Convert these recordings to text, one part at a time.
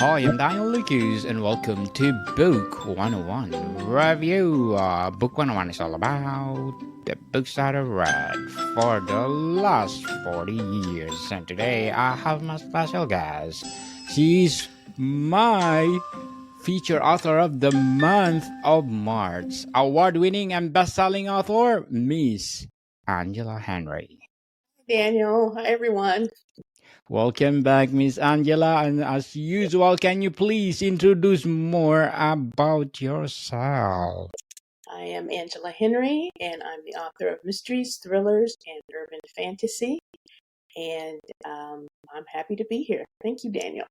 Hi, I'm Daniel Lucas, and welcome to Book 101 Review. Book 101 is all about the books that I've read for the last 40 years. And today I have my special guest. She's my feature author of the month of March, award winning and best selling author, Miss Angela Henry. Daniel. Hi, everyone. Welcome back, Miss Angela. And as usual, can you please introduce more about yourself? I am Angela Henry, and I'm the author of mysteries, thrillers, and urban fantasy. And I'm happy to be here. Thank you, Daniel.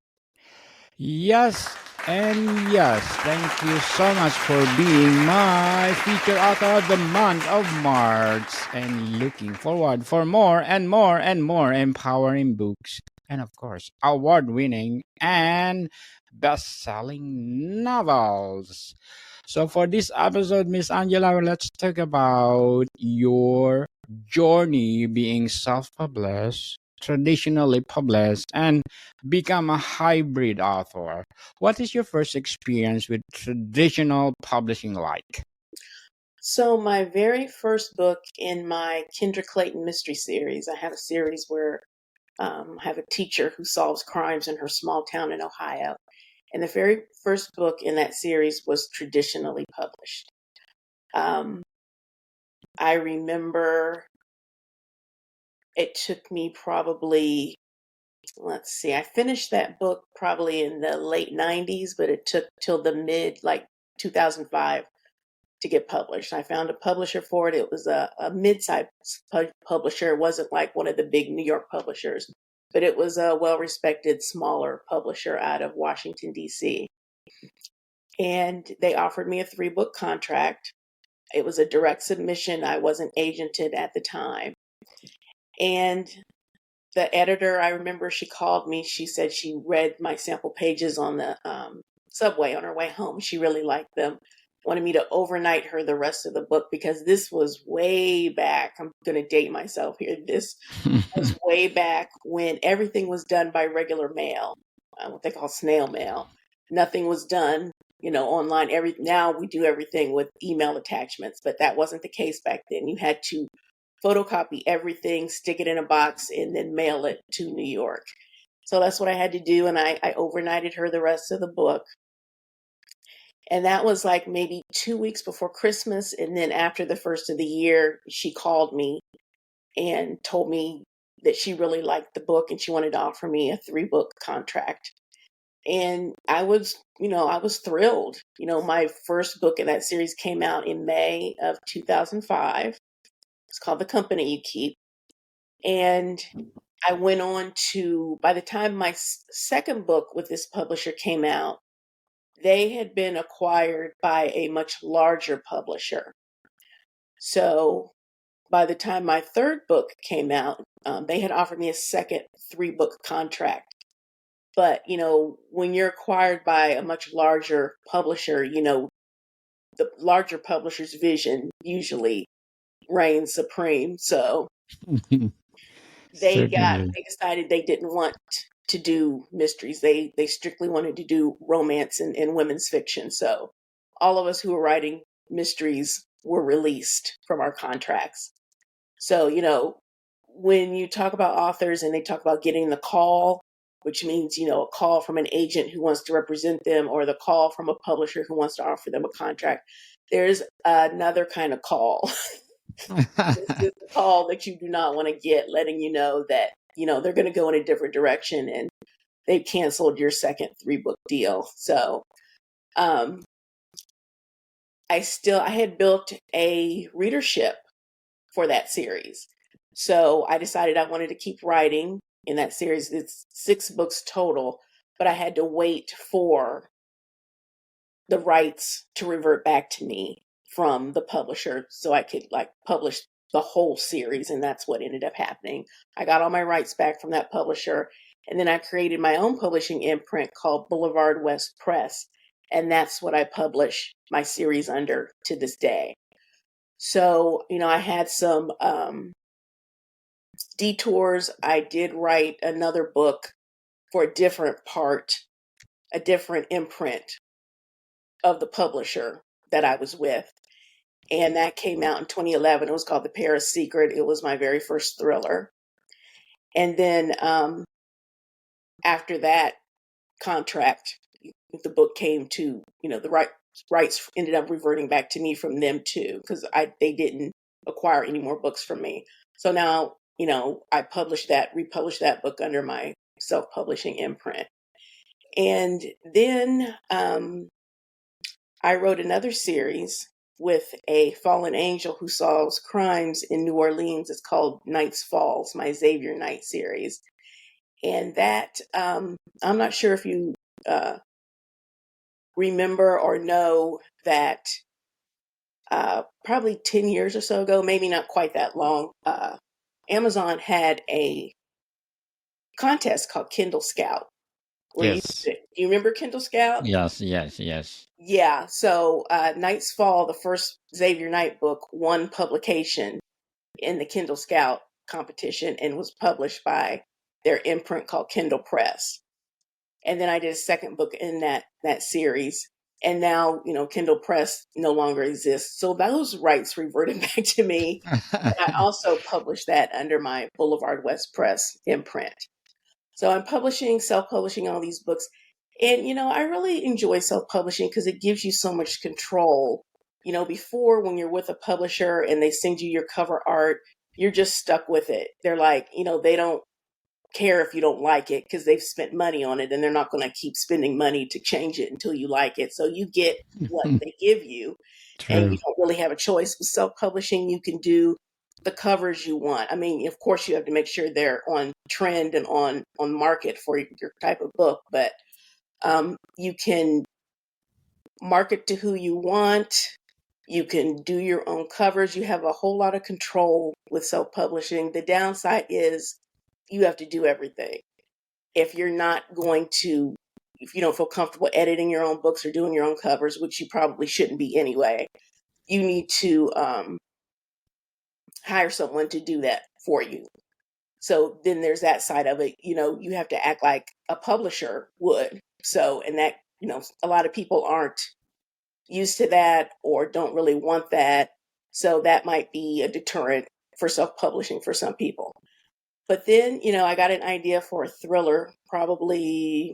Yes, and yes, thank you so much for being my feature author of the month of March and looking forward for more and more and more empowering books and of course award-winning and best-selling novels. So for this episode, Miss Angela, let's talk about your journey being self-published, traditionally published, and become a hybrid author. What is your first experience with traditional publishing like? So, my very first book in my Kendra Clayton mystery series, I have a series where I have a teacher who solves crimes in her small town in Ohio. And the very first book in that series was traditionally published. I remember it took me probably, let's see, I finished that book probably in the late 90s, but it took till the mid, like 2005 to get published. I found a publisher for it. It was a mid-sized publisher. It wasn't like one of the big New York publishers, but it was a well-respected, smaller publisher out of Washington, D.C. And they offered me a 3-book contract. It was a direct submission. I wasn't agented at the time. And the editor, I remember she called me. She said she read my sample pages on the subway on her way home. She really liked them. Wanted me to overnight her the rest of the book because this was way back. I'm going to date myself here. This was way back when everything was done by regular mail, what they call snail mail. Nothing was done, online. Now we do everything with email attachments, but that wasn't the case back then. You had to photocopy everything, stick it in a box, and then mail it to New York. So that's what I had to do, and I overnighted her the rest of the book. And that was like maybe 2 weeks before Christmas. And then after the first of the year, she called me and told me that she really liked the book and she wanted to offer me a 3-book contract. And I was thrilled. My first book in that series came out in May of 2005. It's called The Company You Keep. And I went on to, by the time my second book with this publisher came out, they had been acquired by a much larger publisher. So by the time my third book came out, they had offered me a second 3-book contract. But, when you're acquired by a much larger publisher, the larger publisher's vision usually reigns supreme. So they Certainly. decided they didn't want to do mysteries. They strictly wanted to do romance and women's fiction. So all of us who were writing mysteries were released from our contracts. So, when you talk about authors and they talk about getting the call, which means, a call from an agent who wants to represent them or the call from a publisher who wants to offer them a contract, there's another kind of call. This is the call that you do not want to get, letting you know that, they're going to go in a different direction and they've canceled your second 3-book deal. So um, I had built a readership for that series. So I decided I wanted to keep writing in that series. It's 6 books total, but I had to wait for the rights to revert back to me from the publisher so I could publish the whole series. And that's what ended up happening. I got all my rights back from that publisher. And then I created my own publishing imprint called Boulevard West Press. And that's what I publish my series under to this day. So, I had some detours. I did write another book for a different part a different imprint of the publisher that I was with. And that came out in 2011. It was called The Paris Secret. It was my very first thriller. And then after that contract, the book came to, the rights ended up reverting back to me from them too, because they didn't acquire any more books from me. So now, I republished that book under my self-publishing imprint. And then I wrote another series with a fallen angel who solves crimes in New Orleans. It's called Nights Falls, my Xavier Knight series. And that, I'm not sure if you remember or know that probably 10 years or so ago, maybe not quite that long, Amazon had a contest called Kindle Scout. Yes. Do you remember Kindle Scout? Yes, yes, yes. Yeah, so Nights Fall, the first Xavier Knight book, won publication in the Kindle Scout competition and was published by their imprint called Kindle Press. And then I did a second book in that series. And now, Kindle Press no longer exists. So those rights reverted back to me. And I also published that under my Boulevard West Press imprint. So I'm self-publishing all these books. And, I really enjoy self-publishing because it gives you so much control. Before, when you're with a publisher and they send you your cover art, you're just stuck with it. They're like, they don't care if you don't like it because they've spent money on it and they're not going to keep spending money to change it until you like it. So you get what they give you and you True. don't really have a choice. With self-publishing, you can do the covers you want. I mean, of course, you have to make sure they're on trend and on market for your type of book, but you can market to who you want. You can do your own covers. You have a whole lot of control with self-publishing. The downside is you have to do everything. If you're not going to, if you don't feel comfortable editing your own books or doing your own covers, which you probably shouldn't be anyway, you need to hire someone to do that for you. So then there's that side of it. You have to act like a publisher would. So, and that, a lot of people aren't used to that or don't really want that. So that might be a deterrent for self-publishing for some people. But then, I got an idea for a thriller, probably,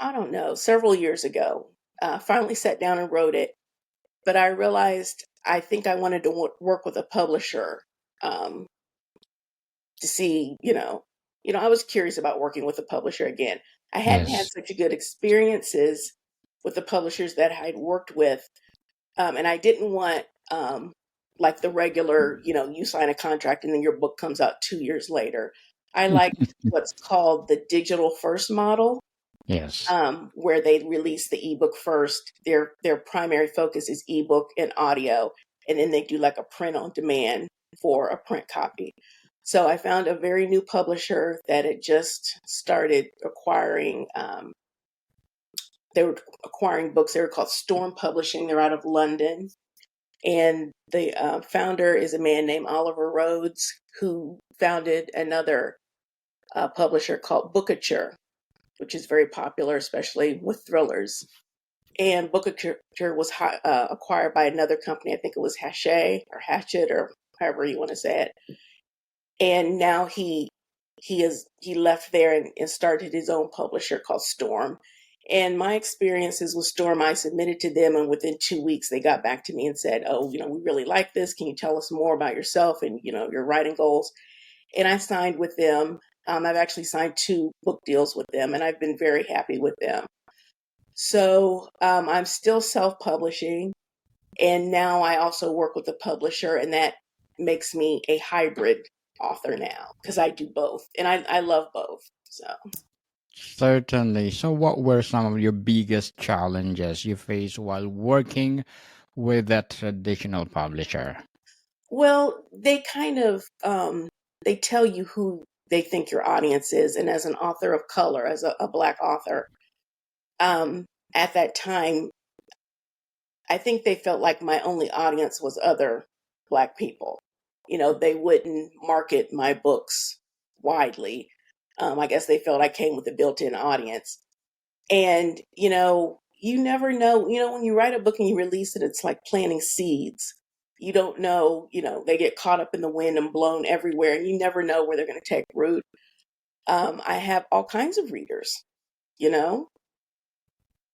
I don't know, several years ago. Finally sat down and wrote it. But I realized I think I wanted to work with a publisher to see, I was curious about working with a publisher again. I hadn't had Yes. such good experiences with the publishers that I'd worked with. And I didn't want like the regular, you sign a contract and then your book comes out 2 years later. I liked what's called the digital first model, Yes. where they release the ebook first. Their primary focus is ebook and audio, and then they do like a print on demand for a print copy. So I found a very new publisher that had just started acquiring. They were acquiring books. They were called Storm Publishing. They're out of London. And the founder is a man named Oliver Rhodes, who founded another publisher called Bookature, which is very popular, especially with thrillers. And Bookature was acquired by another company. I think it was Hatchet or however you want to say it. And now he left there and started his own publisher called Storm. And my experiences with Storm, I submitted to them, and within 2 weeks, they got back to me and said, "Oh, we really like this. Can you tell us more about yourself and your writing goals?" And I signed with them. I've actually signed 2 book deals with them, and I've been very happy with them. So I'm still self-publishing, and now I also work with a publisher, and that makes me a hybrid author now because I do both, and I love both. So. Certainly. So, what were some of your biggest challenges you faced while working with that traditional publisher? Well, they kind of they tell you who they think your audience is, and as an author of color, as a Black author, um, at that time, I think they felt like my only audience was other Black people. They wouldn't market my books widely. I guess they felt I came with a built-in audience. And, you never know, when you write a book and you release it, it's like planting seeds. You don't know, they get caught up in the wind and blown everywhere, and you never know where they're going to take root. I have all kinds of readers, you know.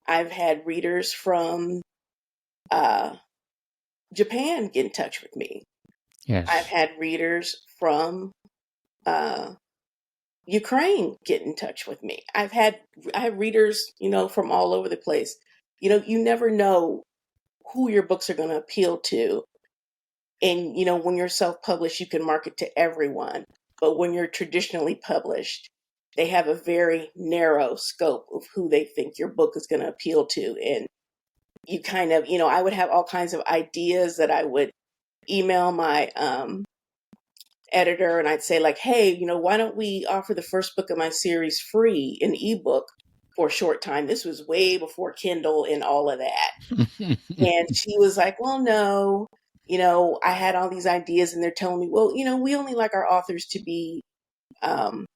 I've had readers from uh, Japan get in touch with me. I've Yes. had readers from uh, Ukraine get in touch with me. I have readers, from all over the place. You never know who your books are going to appeal to. And, when you're self-published, you can market to everyone. But when you're traditionally published, they have a very narrow scope of who they think your book is going to appeal to. And you kind of, I would have all kinds of ideas that I would email my editor, and I'd say like, hey, why don't we offer the first book of my series free in ebook for a short time? This was way before Kindle and all of that. And she was like, well, no, I had all these ideas, and they're telling me, well, we only like our authors to be um,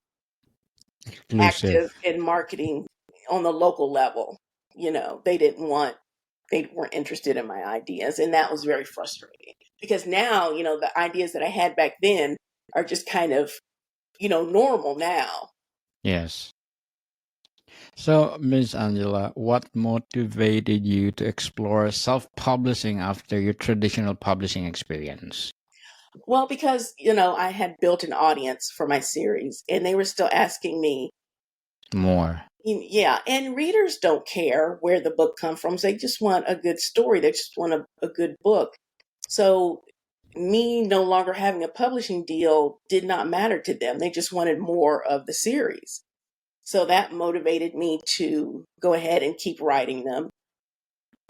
active Exclusive. in marketing on the local level. They weren't interested in my ideas. And that was very frustrating because now, the ideas that I had back then are just kind of, normal now. Yes. So, Miss Angela, what motivated you to explore self-publishing after your traditional publishing experience? Well, because, I had built an audience for my series and they were still asking me, More. yeah, and readers don't care where the book comes from. They just want a good story. They just want a good book. So me no longer having a publishing deal did not matter to them. They just wanted more of the series. So that motivated me to go ahead and keep writing them.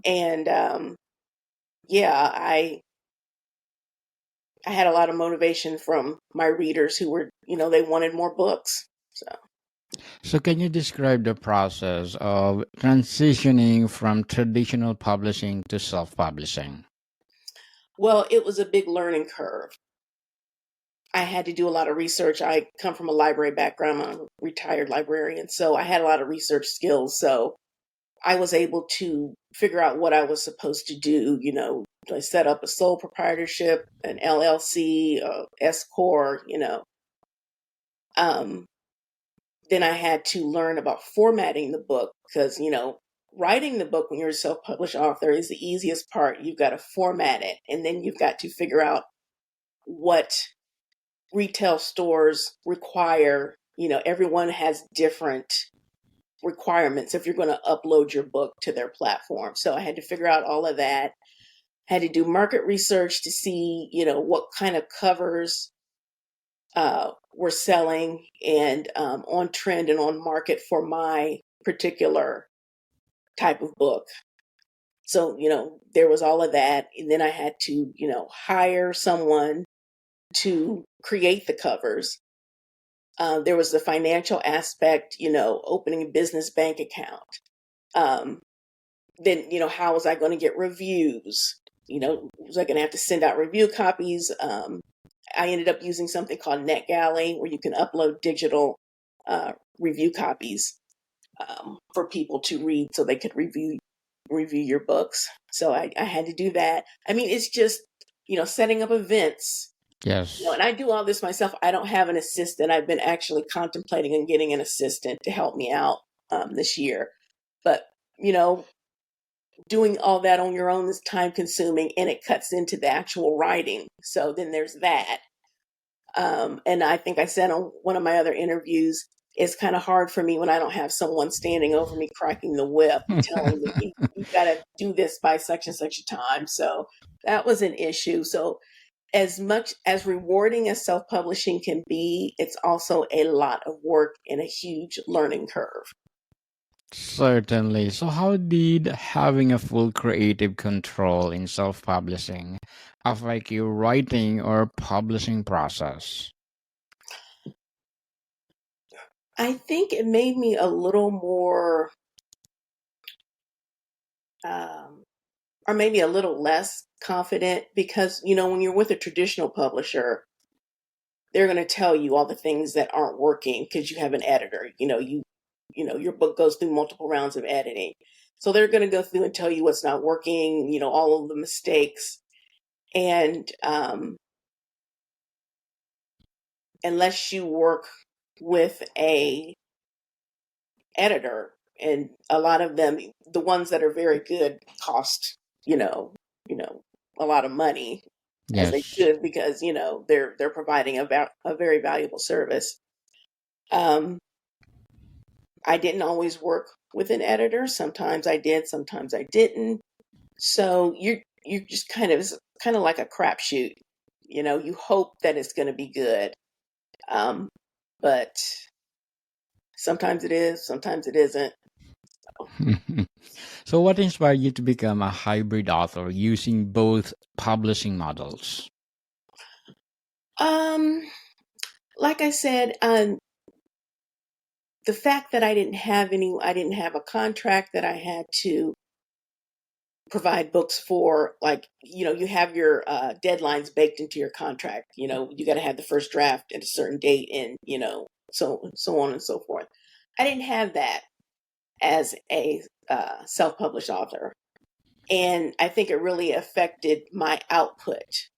And yeah, I had a lot of motivation from my readers who were, they wanted more books. So, So, can you describe the process of transitioning from traditional publishing to self-publishing? well, it was a big learning curve. I had to do a lot of research. I come from a library background. I'm a retired librarian, so I had a lot of research skills. So I was able to figure out what I was supposed to do. I set up a sole proprietorship, an LLC, S corp. Um, then I had to learn about formatting the book because writing the book when you're a self-published author is the easiest part. You've got to format it, and then you've got to figure out what retail stores require. Everyone has different requirements if you're going to upload your book to their platform. So I had to figure out all of that. Had to do market research to see, what kind of covers were selling and on trend and on market for my particular type of book. So, there was all of that. And then I had to, hire someone to create the covers. There was the financial aspect, opening a business bank account. Um, then, how was I going to get reviews? Was I going to have to send out review copies? I ended up using something called NetGalley, where you can upload digital review copies for people to read, so they could review your books. So I had to do that. I mean, it's just setting up events. Yes. And I do all this myself. I don't have an assistant. I've been actually contemplating on getting an assistant to help me out this year. But you know, doing all that on your own is time consuming and it cuts into the actual writing. So then there's that. And I think I said on one of my other interviews, it's kind of hard for me when I don't have someone standing over me cracking the whip and telling me you got to do this by such and such a time. So that was an issue. So as much as rewarding as self-publishing can be, it's also a lot of work and a huge learning curve. Certainly. So, how did having a full creative control in self publishing affect your writing or publishing process? I think it made me a little more, um, or maybe a little less confident because, when you're with a traditional publisher, they're going to tell you all the things that aren't working because you have an editor. Your book goes through multiple rounds of editing. So they're going to go through and tell you what's not working, all of the mistakes. And unless you work with a editor, and a lot of them, the ones that are very good, cost, a lot of money, as they Yes. should, because, they're providing a very valuable service. Um, I didn't always work with an editor. Sometimes I did, sometimes I didn't. So you're just kind of like a crapshoot. You hope that it's going to be good, but sometimes it is, sometimes it isn't. So, what inspired you to become a hybrid author using both publishing models? Um, like I said, the fact that I didn't have a contract that I had to provide books for, like, you have your deadlines baked into your contract. You got to have the first draft at a certain date, and so on and so forth. I didn't have that as a self-published author, and I think it really affected my output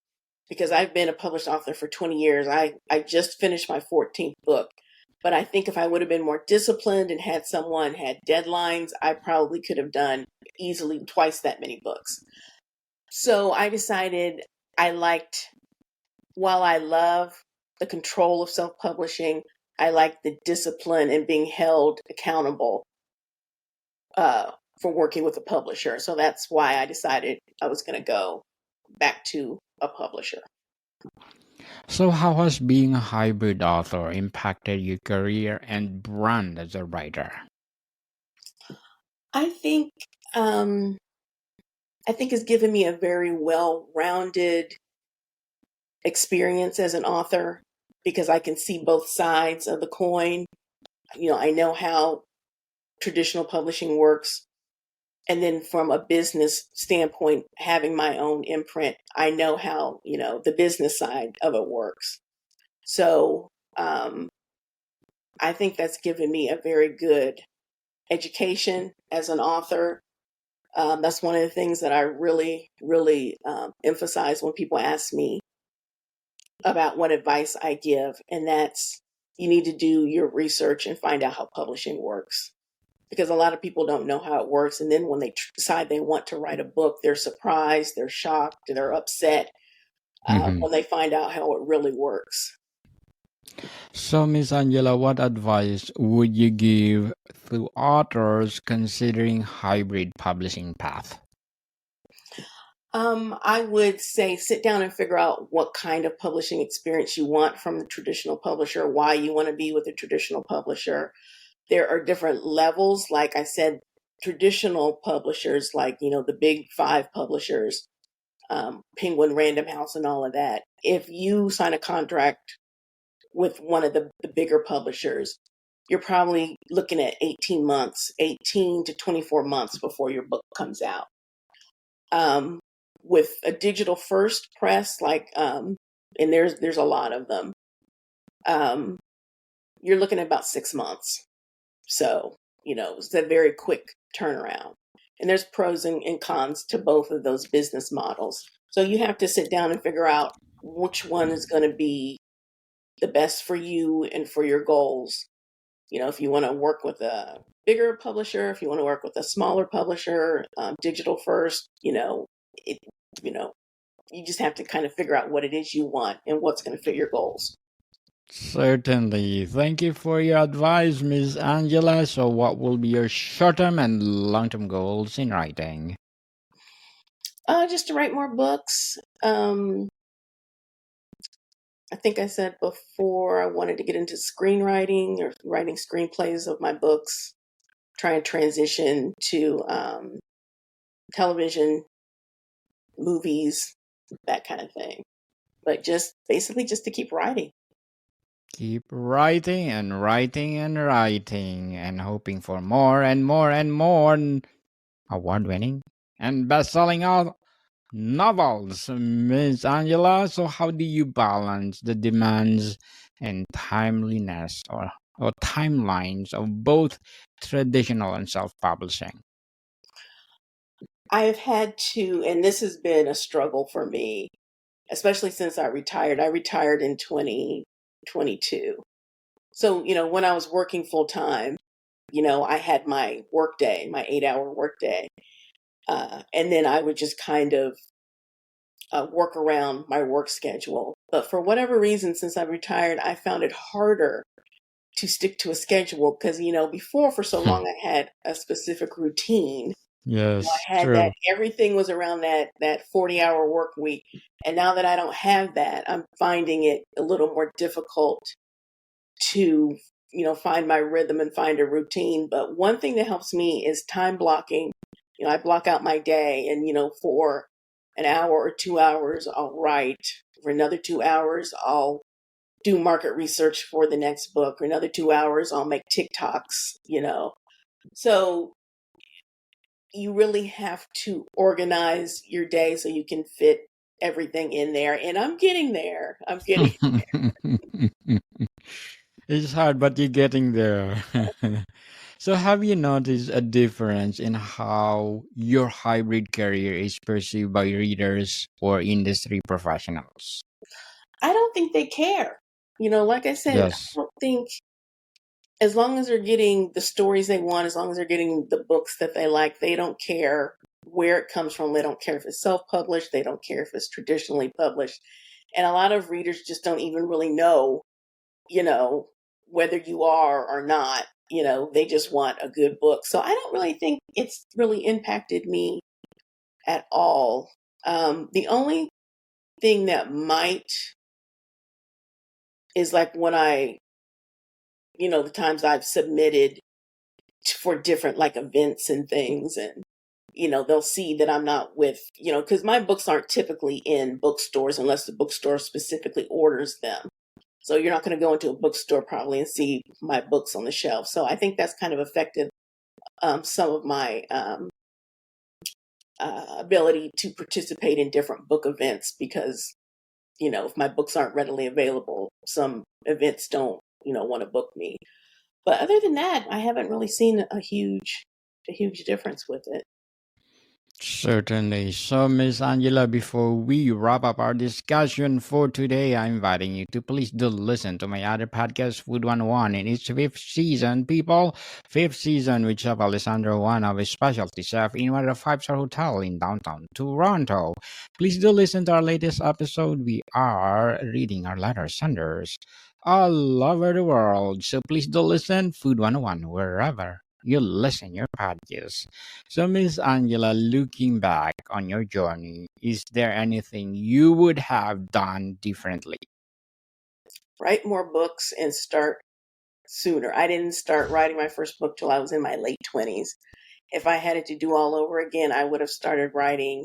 because I've been a published author for 20 years. I just finished my 14th book. But I think if I would have been more disciplined and had deadlines, I probably could have done easily twice that many books. So I decided while I love the control of self-publishing, I like the discipline and being held accountable for working with a publisher. So that's why I decided I was going to go back to a publisher. So, how has being a hybrid author impacted your career and brand as a writer? I think um, I think it's given me a very well-rounded experience as an author because I can see both sides of the coin. I know how traditional publishing works. And then from a business standpoint, having my own imprint, I know how, the business side of it works. So I think that's given me a very good education as an author. That's one of the things that I really, really emphasize when people ask me about what advice I give. And that's, you need to do your research and find out how publishing works. Because a lot of people don't know how it works. And then when they decide they want to write a book, they're surprised, they're shocked, they're upset Mhm. when they find out how it really works. So, Miss Angela, what advice would you give to authors considering hybrid publishing path? I would say sit down and figure out what kind of publishing experience you want from the traditional publisher, why you want to be with a traditional publisher. There are different levels. Like I said, traditional publishers, like, the big five publishers, Penguin, Random House, and all of that. If you sign a contract with one of the bigger publishers, you're probably looking at 18 to 24 months before your book comes out. With a digital first press, and there's a lot of them, you're looking at about 6 months. So, it's a very quick turnaround. And there's pros and cons to both of those business models. So you have to sit down and figure out which one is going to be the best for you and for your goals. If you want to work with a bigger publisher, if you want to work with a smaller publisher, digital first, it, you know, you just have to kind of figure out what it is you want and what's going to fit your goals. Certainly. Thank you for your advice, Miss Angela. So, what will be your short term and long term goals in writing? Just to write more books. I think I said before I wanted to get into screenwriting or writing screenplays of my books, try and transition to television, movies, that kind of thing. But just basically just to keep writing. Keep writing and writing and writing and hoping for more and more and more award winning and best selling novels, Miss Angela. So, how do you balance the demands and timeliness or timelines of both traditional and self publishing? I have had to, and this has been a struggle for me, especially since I retired. I retired in 2022. So, when I was working full time, I had my work day, my 8-hour work day. And then I would just kind of work around my work schedule. But for whatever reason, since I retired, I found it harder to stick to a schedule because, before for so long I had a specific routine. Yes, I had that true. everything was around that 40-hour work week. And now that I don't have that, I'm finding it a little more difficult to, find my rhythm and find a routine. But one thing that helps me is time blocking. I block out my day and, for an hour or 2 hours, I'll write. For another 2 hours, I'll do market research for the next book. For another 2 hours, I'll make TikToks. So you really have to organize your day so you can fit everything in there. And I'm getting there. I'm getting. It's hard, but you're getting there. So, have you noticed a difference in how your hybrid career is perceived by readers or industry professionals? I don't think they care. Like I said, I Yes. don't think as long as they're getting the stories they want, as long as they're getting the books that they like, they don't care where it comes from. They don't care if it's self-published. They don't care if it's traditionally published. And a lot of readers just don't even really know, you know, whether you are or not. They just want a good book. So I don't really think it's really impacted me at all. The only thing that might is like when the times I've submitted for different like events and things, and they'll see that I'm not with, because my books aren't typically in bookstores unless the bookstore specifically orders them. So you're not going to go into a bookstore probably and see my books on the shelf. So I think that's kind of affected some of my ability to participate in different book events because if my books aren't readily available, some events don't want to book me. But other than that, I haven't really seen a huge difference with it. Certainly. So, Miss Angela, before we wrap up our discussion for today, I'm inviting you to please do listen to my other podcast, Food 101, in its fifth season, people. Fifth season, which have Alessandro, one of a specialty chef in one of the five-star hotel in downtown Toronto. Please do listen to our latest episode. We are reading our letter senders all over the world. So please do listen, Food 101, wherever you listen your podcast. So, Miss Angela, looking back on your journey, is there anything you would have done differently? Write more books and start sooner. I didn't start writing my first book till I was in my late 20s. If I had it to do all over again, I would have started writing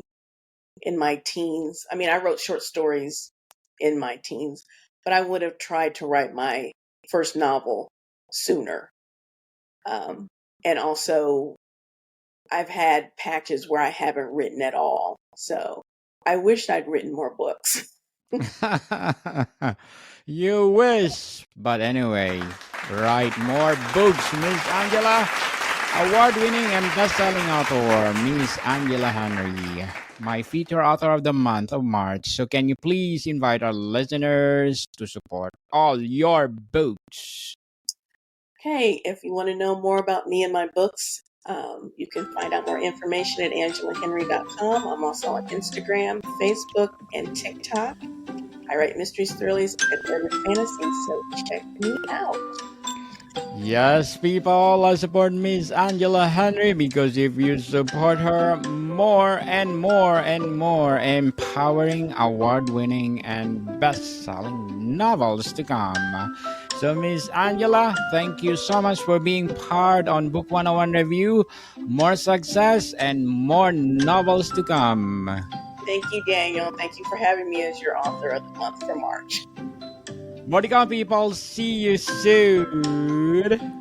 in my teens. I mean, I wrote short stories in my teens, but I would have tried to write my first novel sooner. Um, and also, I've had patches where I haven't written at all. So I wished I'd written more books. You wish. But anyway, write more books, Miss Angela. Award winning and best selling author, Miss Angela Henry, my feature author of the month of March. So, can you please invite our listeners to support all your books? Hey, if you want to know more about me and my books, you can find out more information at angelahenry.com. I'm also on Instagram, Facebook, and TikTok. I write mysteries, thrillers, and urban fantasy, so check me out. Yes, people, I support Miss Angela Henry because if you support her, more and more and more empowering, award winning, and best selling novels to come. So, Miss Angela, thank you so much for being part on Book 101 Review. More success and more novels to come. Thank you, Daniel. Thank you for having me as your author of the month for March. More to come, people. See you soon.